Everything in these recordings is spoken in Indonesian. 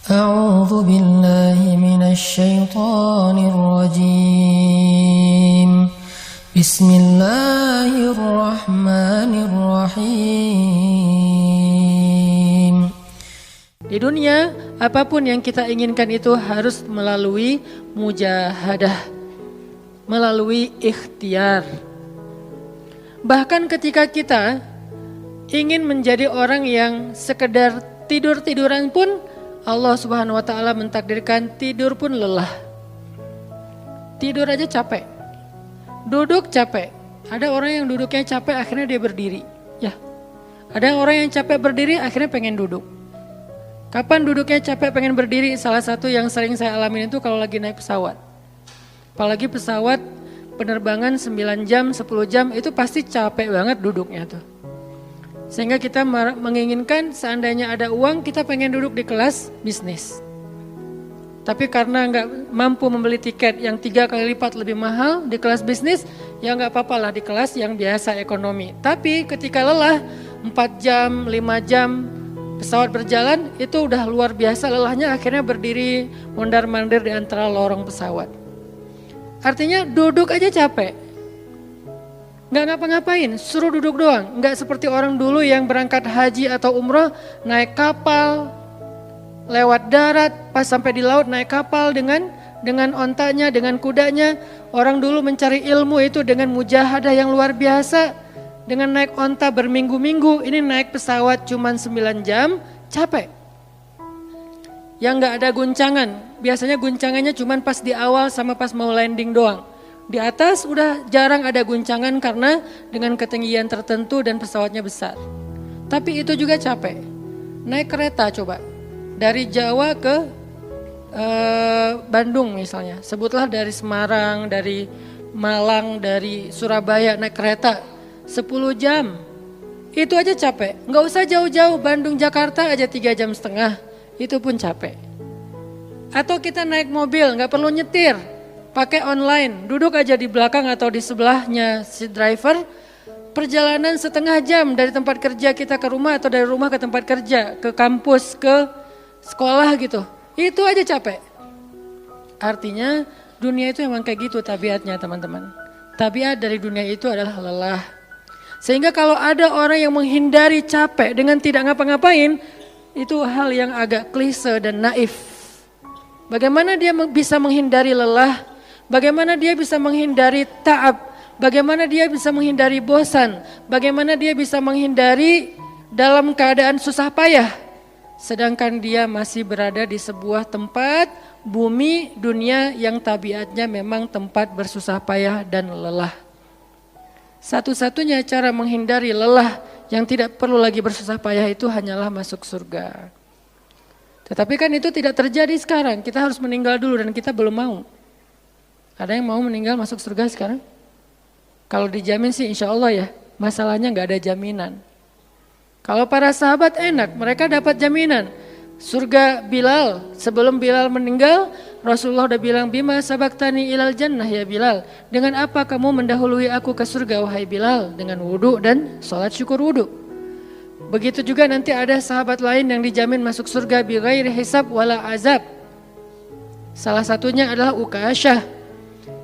أعوذ بالله من الشيطان الرجيم بسم الله الرحمن الرحيم. Di dunia, apapun yang kita inginkan itu harus melalui mujahadah, melalui ikhtiar. Bahkan ketika kita ingin menjadi orang yang sekedar tidur-tiduran pun, Allah Subhanahu wa ta'ala mentakdirkan tidur pun lelah. Tidur aja capek, duduk capek. Ada orang yang duduknya capek akhirnya dia berdiri. Ya, ada orang yang capek berdiri akhirnya pengen duduk. Kapan duduknya capek pengen berdiri? Salah satu yang sering saya alamin itu kalau lagi naik pesawat. Apalagi pesawat penerbangan 9 jam, 10 jam itu pasti capek banget duduknya tuh. Sehingga kita menginginkan seandainya ada uang kita pengen duduk di kelas bisnis. Tapi karena nggak mampu membeli tiket yang 3 kali lipat lebih mahal di kelas bisnis, ya nggak apa-apa lah di kelas yang biasa ekonomi. Tapi ketika lelah 4 jam, 5 jam pesawat berjalan itu udah luar biasa lelahnya, akhirnya berdiri mondar-mandir di antara lorong pesawat. Artinya duduk aja capek. Nggak ngapa-ngapain, suruh duduk doang. Nggak seperti orang dulu yang berangkat haji atau umroh naik kapal, lewat darat, pas sampai di laut naik kapal dengan ontanya, dengan kudanya. Orang dulu mencari ilmu itu dengan mujahadah yang luar biasa. Dengan naik onta berminggu-minggu, ini naik pesawat cuma 9 jam, capek. Yang nggak ada guncangan, biasanya guncangannya cuma pas di awal sama pas mau landing doang. Di atas udah jarang ada guncangan karena dengan ketinggian tertentu dan pesawatnya besar. Tapi itu juga capek. Naik kereta coba, dari Jawa ke Bandung misalnya. Sebutlah dari Semarang, dari Malang, dari Surabaya naik kereta 10 jam. Itu aja capek. Nggak usah jauh-jauh, Bandung Jakarta aja 3,5 jam. Itu pun capek. Atau kita naik mobil, nggak perlu nyetir. Pakai online, duduk aja di belakang atau di sebelahnya si driver. Perjalanan setengah jam dari tempat kerja kita ke rumah atau dari rumah ke tempat kerja, ke kampus, ke sekolah gitu. Itu aja capek. Artinya dunia itu emang kayak gitu tabiatnya teman-teman. Tabiat dari dunia itu adalah lelah. Sehingga kalau ada orang yang menghindari capek dengan tidak ngapa-ngapain, itu hal yang agak klise dan naif. Bagaimana dia bisa menghindari lelah? Bagaimana dia bisa menghindari ta'ab? Bagaimana dia bisa menghindari bosan? Bagaimana dia bisa menghindari dalam keadaan susah payah? Sedangkan dia masih berada di sebuah tempat, bumi, dunia yang tabiatnya memang tempat bersusah payah dan lelah. Satu-satunya cara menghindari lelah yang tidak perlu lagi bersusah payah itu hanyalah masuk surga. Tetapi kan itu tidak terjadi sekarang, kita harus meninggal dulu dan kita belum mau. Ada yang mau meninggal masuk surga sekarang? Kalau dijamin sih insya Allah ya, masalahnya gak ada jaminan. Kalau para sahabat enak, mereka dapat jaminan. Surga Bilal, sebelum Bilal meninggal, Rasulullah udah bilang, bima sabaktani ilal jannah ya Bilal. Dengan apa kamu mendahului aku ke surga wahai Bilal? Dengan wudu dan sholat syukur wudu. Begitu juga nanti ada sahabat lain yang dijamin masuk surga bighairi hisab wala azab. Salah satunya adalah Ukasyah.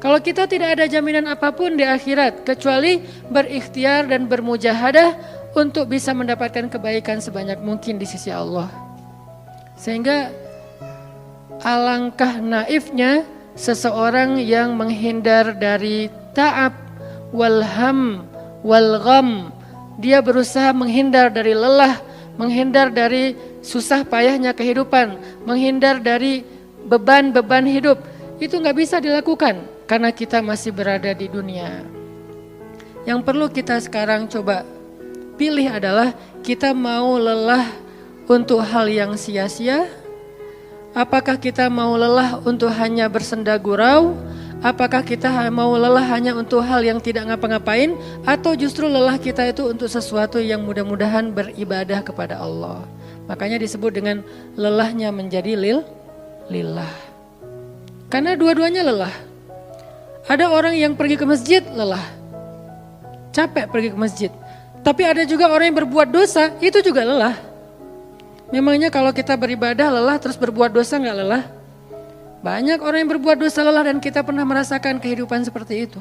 Kalau kita tidak ada jaminan apapun di akhirat kecuali berikhtiar dan bermujahadah untuk bisa mendapatkan kebaikan sebanyak mungkin di sisi Allah. Sehingga alangkah naifnya seseorang yang menghindar dari ta'ab wal ham wal gham. Dia berusaha menghindar dari lelah, menghindar dari susah payahnya kehidupan, menghindar dari beban-beban hidup. Itu gak bisa dilakukan karena kita masih berada di dunia. Yang perlu kita sekarang coba pilih adalah kita mau lelah untuk hal yang sia-sia? Apakah kita mau lelah untuk hanya bersenda gurau? Apakah kita mau lelah hanya untuk hal yang tidak ngapa-ngapain? Atau justru lelah kita itu untuk sesuatu yang mudah-mudahan beribadah kepada Allah? Makanya disebut dengan lelahnya menjadi lillah. Karena dua-duanya lelah. Ada orang yang pergi ke masjid lelah, capek pergi ke masjid. Tapi ada juga orang yang berbuat dosa, itu juga lelah. Memangnya kalau kita beribadah lelah terus berbuat dosa nggak lelah? Banyak orang yang berbuat dosa lelah dan kita pernah merasakan kehidupan seperti itu.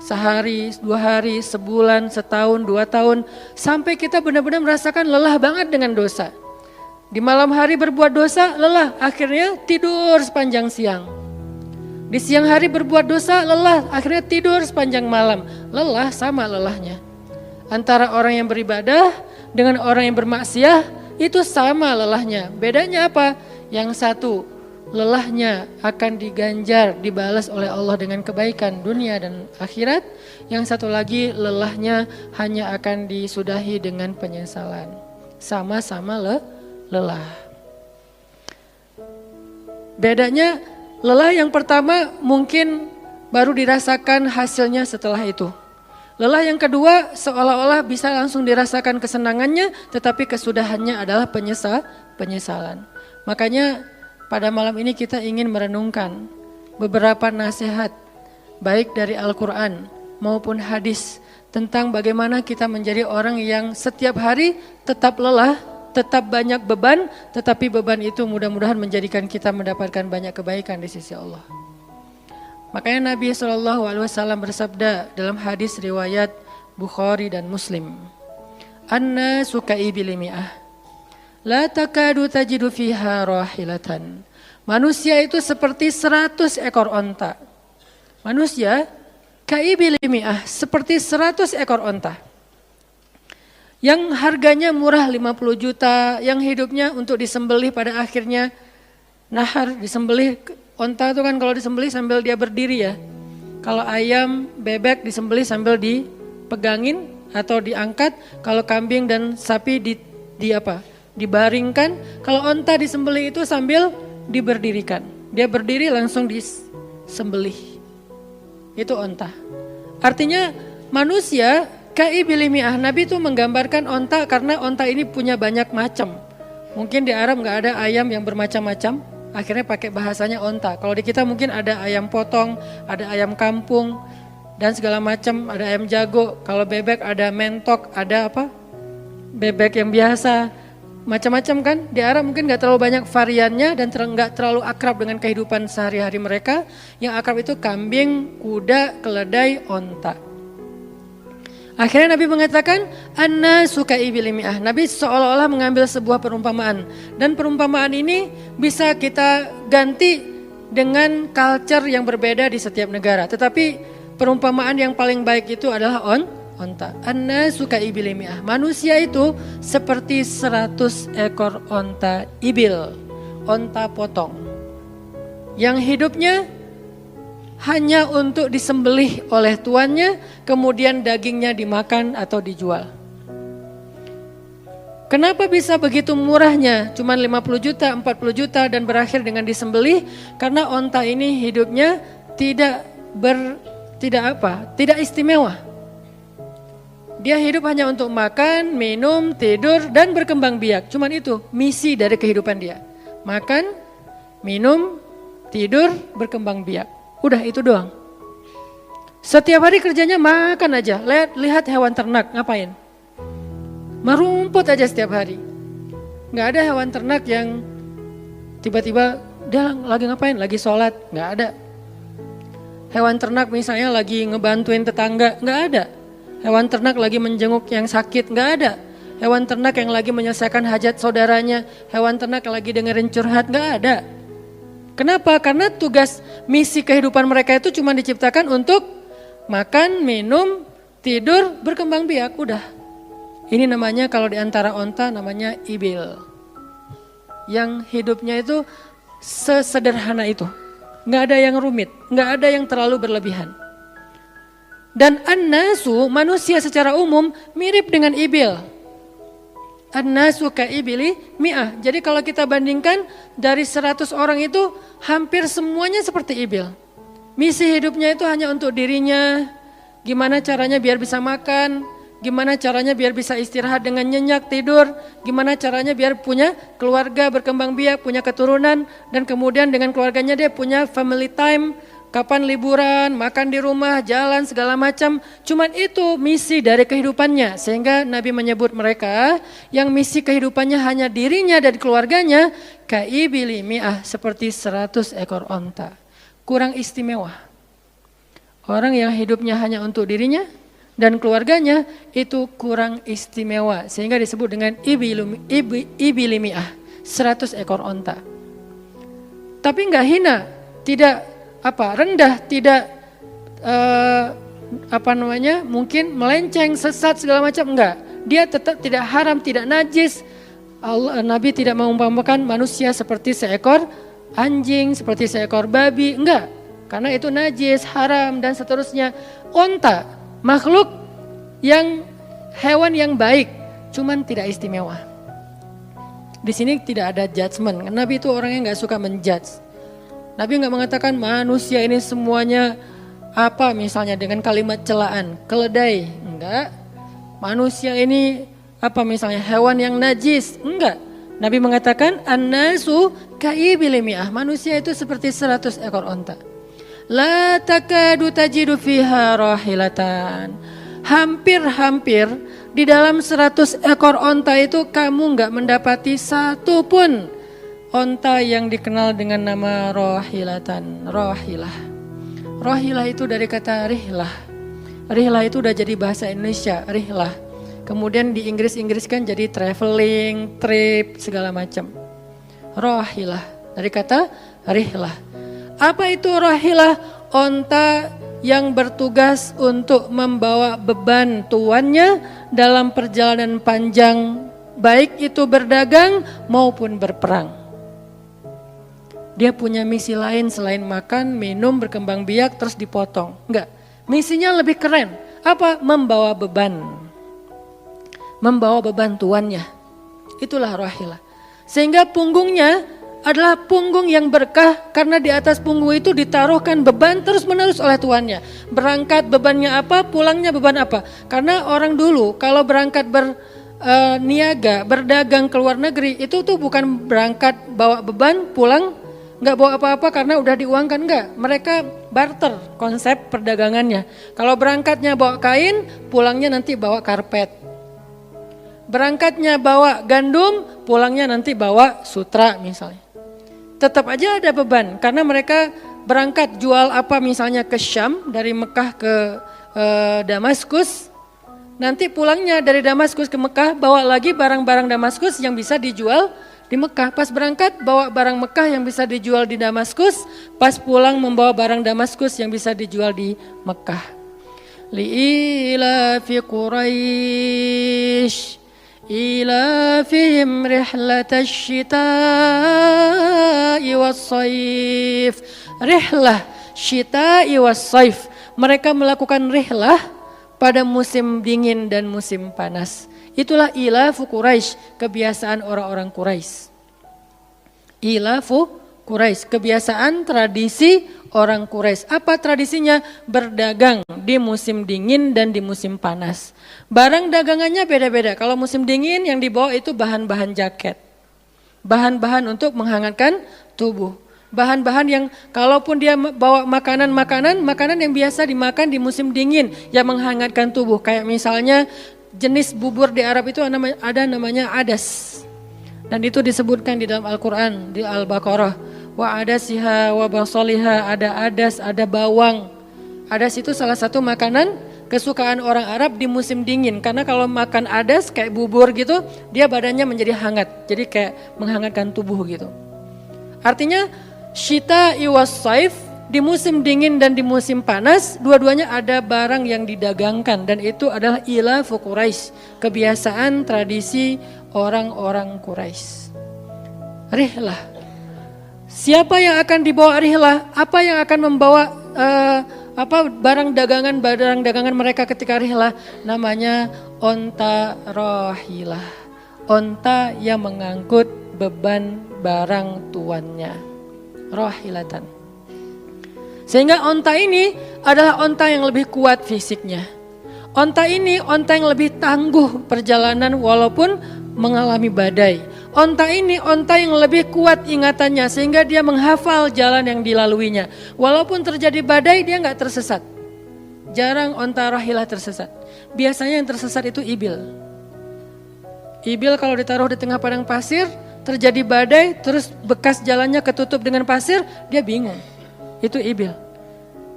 Sehari, 2 hari, sebulan, setahun, 2 tahun. Sampai kita benar-benar merasakan lelah banget dengan dosa. Di malam hari berbuat dosa lelah, akhirnya tidur sepanjang siang. Di siang hari berbuat dosa lelah, akhirnya tidur sepanjang malam. Lelah sama lelahnya. Antara orang yang beribadah dengan orang yang bermaksiat itu sama lelahnya. Bedanya apa? Yang satu, lelahnya akan diganjar, dibalas oleh Allah dengan kebaikan dunia dan akhirat. Yang satu lagi, lelahnya hanya akan disudahi dengan penyesalan. Sama-sama lelah. Bedanya, lelah yang pertama mungkin baru dirasakan hasilnya setelah itu. Lelah yang kedua seolah-olah bisa langsung dirasakan kesenangannya, tetapi kesudahannya adalah penyesalan. Makanya pada malam ini kita ingin merenungkan beberapa nasihat baik dari Al-Quran maupun hadis tentang bagaimana kita menjadi orang yang setiap hari tetap lelah, tetap banyak beban, tetapi beban itu mudah-mudahan menjadikan kita mendapatkan banyak kebaikan di sisi Allah. Makanya Nabi SAW bersabda dalam hadis riwayat Bukhari dan Muslim, "An-nasu ka'ibili mi'ah, la takadu tajidu fiha rahilatan." Manusia itu seperti 100 ekor onta. Manusia ka'ibili mi'ah, seperti 100 ekor onta. Yang harganya murah 50 juta, yang hidupnya untuk disembelih pada akhirnya nahar, disembelih. Onta itu kan kalau disembelih sambil dia berdiri ya. Kalau ayam, bebek disembelih sambil dipegangin atau diangkat. Kalau kambing dan sapi dibaringkan. Kalau onta disembelih itu sambil diberdirikan. Dia berdiri langsung disembelih. Itu onta. Artinya manusia kaibilimiah. Nabi itu menggambarkan onta karena onta ini punya banyak macam. Mungkin di Arab nggak ada ayam yang bermacam-macam. Akhirnya pakai bahasanya onta. Kalau di kita mungkin ada ayam potong, ada ayam kampung, dan segala macam, ada ayam jago. Kalau bebek ada mentok, ada bebek yang biasa, macam-macam kan. Di Arab mungkin gak terlalu banyak variannya dan gak terlalu akrab dengan kehidupan sehari-hari mereka. Yang akrab itu kambing, kuda, keledai, onta. Akhirnya Nabi mengatakan, "An-nasu ka'ibili-mi'ah." Nabi seolah-olah mengambil sebuah perumpamaan. Dan perumpamaan ini bisa kita ganti dengan culture yang berbeda di setiap negara. Tetapi perumpamaan yang paling baik itu adalah onta. An-nasu ka'ibili-mi'ah. Manusia itu seperti 100 ekor onta ibil. Onta potong. Yang hidupnya hanya untuk disembelih oleh tuannya, kemudian dagingnya dimakan atau dijual. Kenapa bisa begitu murahnya? Cuma 50 juta, 40 juta dan berakhir dengan disembelih? Karena onta ini hidupnya tidak istimewa. Dia hidup hanya untuk makan, minum, tidur, dan berkembang biak. Cuman itu misi dari kehidupan dia. Makan, minum, tidur, berkembang biak. Udah itu doang. Setiap hari kerjanya makan aja. Lihat hewan ternak ngapain? Merumput aja setiap hari. Gak ada hewan ternak yang tiba-tiba dia lagi ngapain? Lagi sholat. Gak ada. Hewan ternak misalnya lagi ngebantuin tetangga. Gak ada. Hewan ternak lagi menjenguk yang sakit. Gak ada. Hewan ternak yang lagi menyelesaikan hajat saudaranya. Hewan ternak yang lagi dengerin curhat. Gak ada. Kenapa? Karena tugas misi kehidupan mereka itu cuma diciptakan untuk makan, minum, tidur, berkembang biak, udah. Ini namanya kalau di antara onta namanya ibil. Yang hidupnya itu sesederhana itu. Nggak ada yang rumit, nggak ada yang terlalu berlebihan. Dan an-nasu, manusia secara umum mirip dengan ibil. An-nasu ka'ibili mi'ah. Jadi kalau kita bandingkan dari 100 orang itu hampir semuanya seperti ibil. Misi hidupnya itu hanya untuk dirinya. Gimana caranya biar bisa makan. Gimana caranya biar bisa istirahat dengan nyenyak, tidur. Gimana caranya biar punya keluarga, berkembang biak, punya keturunan. Dan kemudian dengan keluarganya dia punya family time. kapan liburan, makan di rumah, jalan segala macam. Cuman itu misi dari kehidupannya. Sehingga Nabi menyebut mereka yang misi kehidupannya hanya dirinya dan keluarganya, kaibili mi'ah, seperti 100 ekor onta. Kurang istimewa. Orang yang hidupnya hanya untuk dirinya dan keluarganya itu kurang istimewa. Sehingga disebut dengan ibili mi'ah, 100 ekor onta. Tapi enggak hina, tidak rendah, tidak mungkin melenceng, sesat segala macam, enggak. Dia tetap tidak haram, tidak najis. Nabi tidak mengumpamakan manusia seperti seekor anjing, seperti seekor babi, enggak. Karena itu najis, haram dan seterusnya. Onta, makhluk yang hewan yang baik, cuman tidak istimewa. Di sini tidak ada judgement. Nabi itu orangnya enggak suka menjudge. Nabi enggak mengatakan manusia ini semuanya misalnya dengan kalimat celaan, keledai, enggak. Manusia ini misalnya hewan yang najis, enggak. Nabi mengatakan an-nasu kaibili mi'ah, manusia itu seperti 100 ekor onta. La takadu tajidu fiha rahilatan. Hampir-hampir di dalam 100 ekor onta itu kamu enggak mendapati satu pun onta yang dikenal dengan nama rohilatan, rohilah. Rohilah itu dari kata rihlah. Rihlah itu udah jadi bahasa Indonesia, rihlah. Kemudian di Inggris-Inggriskan jadi traveling, trip, segala macam. Rohilah, dari kata rihlah. Apa itu rohilah? Onta yang bertugas untuk membawa beban tuannya dalam perjalanan panjang, baik itu berdagang maupun berperang. Dia punya misi lain selain makan, minum, berkembang biak, terus dipotong. Enggak, misinya lebih keren. Apa? Membawa beban. Membawa beban tuannya. Itulah rahilah. Sehingga punggungnya adalah punggung yang berkah, karena di atas punggung itu ditaruhkan beban terus menerus oleh tuannya. Berangkat bebannya apa, pulangnya beban apa. Karena orang dulu kalau berangkat berniaga, berdagang ke luar negeri, itu tuh bukan berangkat bawa beban, pulang nggak bawa apa-apa karena udah diuangkan, enggak. Mereka barter konsep perdagangannya. Kalau berangkatnya bawa kain, pulangnya nanti bawa karpet. Berangkatnya bawa gandum, pulangnya nanti bawa sutra misalnya. Tetap aja ada beban karena mereka berangkat jual apa misalnya ke Syam, dari Mekah ke Damaskus. Nanti pulangnya dari Damaskus ke Mekah bawa lagi barang-barang Damaskus yang bisa dijual di Mekah. Pas berangkat bawa barang Mekah yang bisa dijual di Damaskus, pas pulang membawa barang Damaskus yang bisa dijual di Mekah. Li'ilafi Quraisy إلافهم رحلة الشتاء والصيف. Rihlah syita'i wassaif. Mereka melakukan rihlah pada musim dingin dan musim panas. Itulah ilafu Quraisy, kebiasaan orang-orang Quraisy. Ilafu Quraisy, kebiasaan tradisi orang Quraisy. Apa tradisinya? Berdagang di musim dingin dan di musim panas. Barang dagangannya beda-beda. Kalau musim dingin yang dibawa itu bahan-bahan jaket. Bahan-bahan untuk menghangatkan tubuh. Bahan-bahan yang kalaupun dia bawa makanan yang biasa dimakan di musim dingin yang menghangatkan tubuh. Kayak misalnya jenis bubur di Arab itu ada namanya adas. Dan itu disebutkan di dalam Al-Quran, di Al-Baqarah. Wa adasiha wa basaliha, ada adas, ada bawang. Adas itu salah satu makanan kesukaan orang Arab di musim dingin. Karena kalau makan adas kayak bubur gitu, dia badannya menjadi hangat. Jadi kayak menghangatkan tubuh gitu. Artinya syita'i was-saif, di musim dingin dan di musim panas, dua-duanya ada barang yang didagangkan. Dan itu adalah ilafu Quraisy, kebiasaan tradisi orang-orang Quraisy. Rihlah. Siapa yang akan dibawa rihlah? Apa yang akan membawa barang dagangan mereka ketika rihlah? Namanya onta rohilah. Onta yang mengangkut beban barang tuannya. Rohilatan. Sehingga onta ini adalah onta yang lebih kuat fisiknya. Onta ini onta yang lebih tangguh perjalanan walaupun mengalami badai. onta ini onta yang lebih kuat ingatannya sehingga dia menghafal jalan yang dilaluinya. Walaupun terjadi badai dia nggak tersesat. Jarang onta rahilah tersesat. Biasanya yang tersesat itu ibil. Ibil kalau ditaruh di tengah padang pasir, terjadi badai, terus bekas jalannya ketutup dengan pasir, dia bingung. Itu ibil.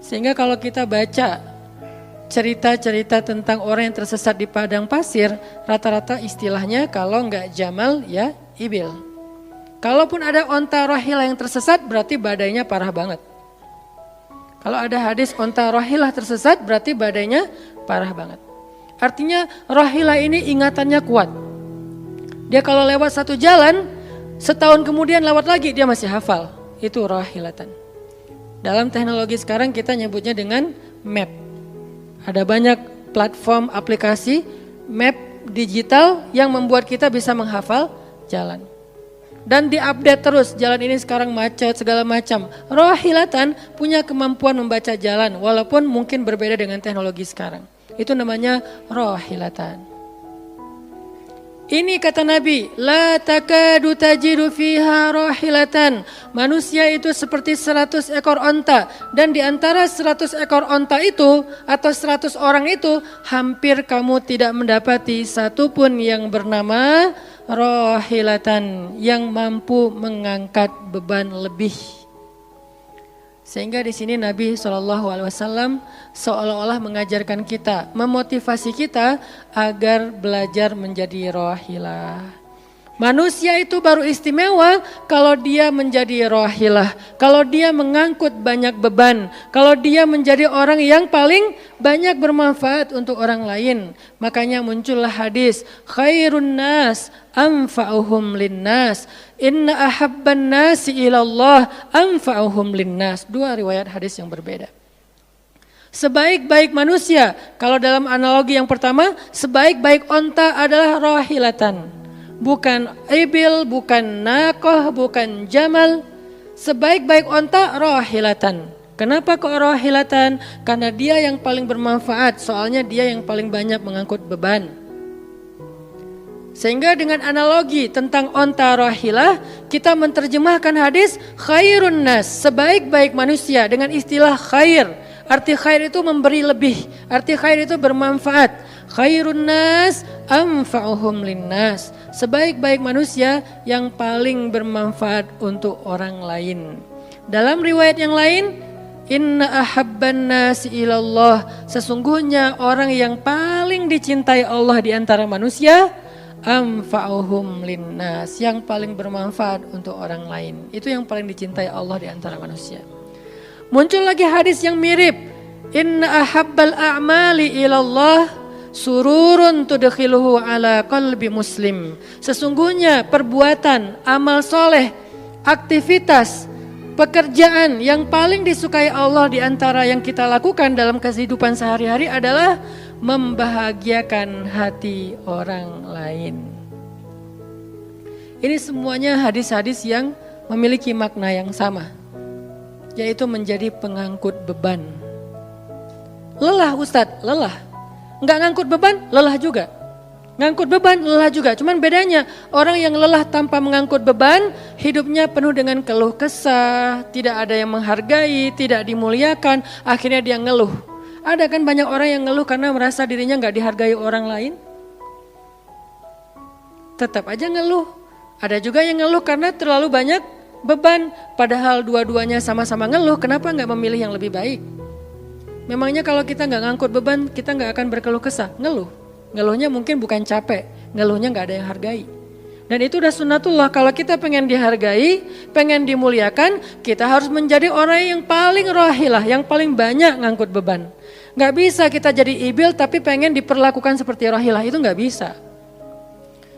Sehingga kalau kita baca cerita-cerita tentang orang yang tersesat di padang pasir, rata-rata istilahnya kalau nggak jamal ya ibil. Kalaupun ada onta rahilah yang tersesat, berarti badainya parah banget. Kalau ada hadis onta rahilah tersesat, berarti badainya parah banget. Artinya rahilah ini ingatannya kuat. Dia kalau lewat satu jalan, setahun kemudian lewat lagi dia masih hafal. Itu rahilatan. Dalam teknologi sekarang kita nyebutnya dengan map. Ada banyak platform aplikasi map digital yang membuat kita bisa menghafal jalan. Dan diupdate terus, jalan ini sekarang macet segala macam. Rahilatan punya kemampuan membaca jalan walaupun mungkin berbeda dengan teknologi sekarang. Itu namanya rahilatan. Ini kata Nabi, la takadu tajidu fiha rahilatan. Manusia itu seperti 100 ekor onta. Dan di antara 100 ekor onta itu atau 100 orang itu, hampir kamu tidak mendapati satupun yang bernama rahilatan, yang mampu mengangkat beban lebih. Sehingga di sini Nabi SAW seolah-olah mengajarkan kita, memotivasi kita agar belajar menjadi rahilah. Manusia itu baru istimewa kalau dia menjadi rahilah, kalau dia mengangkut banyak beban, kalau dia menjadi orang yang paling banyak bermanfaat untuk orang lain. Makanya muncullah hadis, khairun nas anfa'uhum linnas, inna ahabban nasi ilallah anfa'uhum linnas. Dua riwayat hadis yang berbeda. Sebaik-baik manusia, kalau dalam analogi yang pertama, sebaik-baik onta adalah rahilatan. Bukan ibil, bukan naqah, bukan jamal. Sebaik-baik onta rahilatan. Kenapa kok rahilatan? Karena dia yang paling bermanfaat, soalnya dia yang paling banyak mengangkut beban. Sehingga dengan analogi tentang onta rahilah, kita menerjemahkan hadis khairun nas, sebaik-baik manusia dengan istilah khair. Arti khair itu memberi lebih, arti khair itu bermanfaat. Khairun nas anfa'uhum linnas. Sebaik-baik manusia yang paling bermanfaat untuk orang lain. Dalam riwayat yang lain, inna ahabban nasi ilallah, sesungguhnya orang yang paling dicintai Allah di antara manusia, anfa'uhum linnas, yang paling bermanfaat untuk orang lain. Itu yang paling dicintai Allah di antara manusia. Muncul lagi hadis yang mirip, inna ahabbal a'mali ilallah sururun tudkhiluhu ala qalbi muslim. Sesungguhnya perbuatan, amal soleh, aktivitas, pekerjaan yang paling disukai Allah di antara yang kita lakukan dalam kehidupan sehari-hari adalah membahagiakan hati orang lain. Ini semuanya hadis-hadis yang memiliki makna yang sama, yaitu menjadi pengangkut beban. Lelah Ustadz, lelah. Enggak ngangkut beban, lelah juga. Ngangkut beban, lelah juga. Cuman bedanya, orang yang lelah tanpa mengangkut beban, hidupnya penuh dengan keluh kesah, tidak ada yang menghargai, tidak dimuliakan, akhirnya dia ngeluh. Ada kan banyak orang yang ngeluh karena merasa dirinya enggak dihargai orang lain? Tetap aja ngeluh. Ada juga yang ngeluh karena terlalu banyak beban, padahal dua-duanya sama-sama ngeluh, kenapa enggak memilih yang lebih baik? Memangnya kalau kita enggak ngangkut beban, kita enggak akan berkeluh kesah, ngeluh. Ngeluhnya mungkin bukan capek, ngeluhnya enggak ada yang hargai. Dan itu udah sunnatullah, kalau kita pengen dihargai, pengen dimuliakan, kita harus menjadi orang yang paling rahilah, yang paling banyak ngangkut beban. Enggak bisa kita jadi ibil tapi pengen diperlakukan seperti rahilah, itu enggak bisa.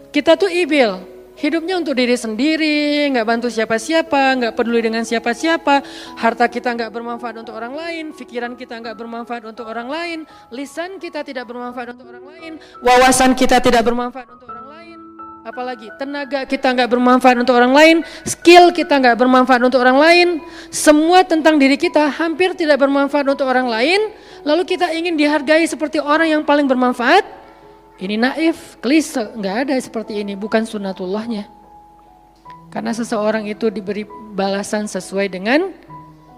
Kita tuh ibil. Hidupnya untuk diri sendiri, gak bantu siapa-siapa, gak peduli dengan siapa-siapa. Harta kita gak bermanfaat untuk orang lain, pikiran kita gak bermanfaat untuk orang lain, lisan kita tidak bermanfaat untuk orang lain, wawasan kita tidak bermanfaat untuk orang lain. Apalagi tenaga kita gak bermanfaat untuk orang lain, skill kita gak bermanfaat untuk orang lain. Semua tentang diri kita hampir tidak bermanfaat untuk orang lain. Lalu kita ingin dihargai seperti orang yang paling bermanfaat. Ini naif, klise, enggak ada seperti ini, bukan sunnatullahnya. Karena seseorang itu diberi balasan sesuai dengan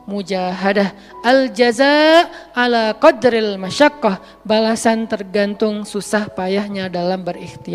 mujahadah. Al jaza ala qadril masyaqqah, balasan tergantung susah payahnya dalam berikhtiar.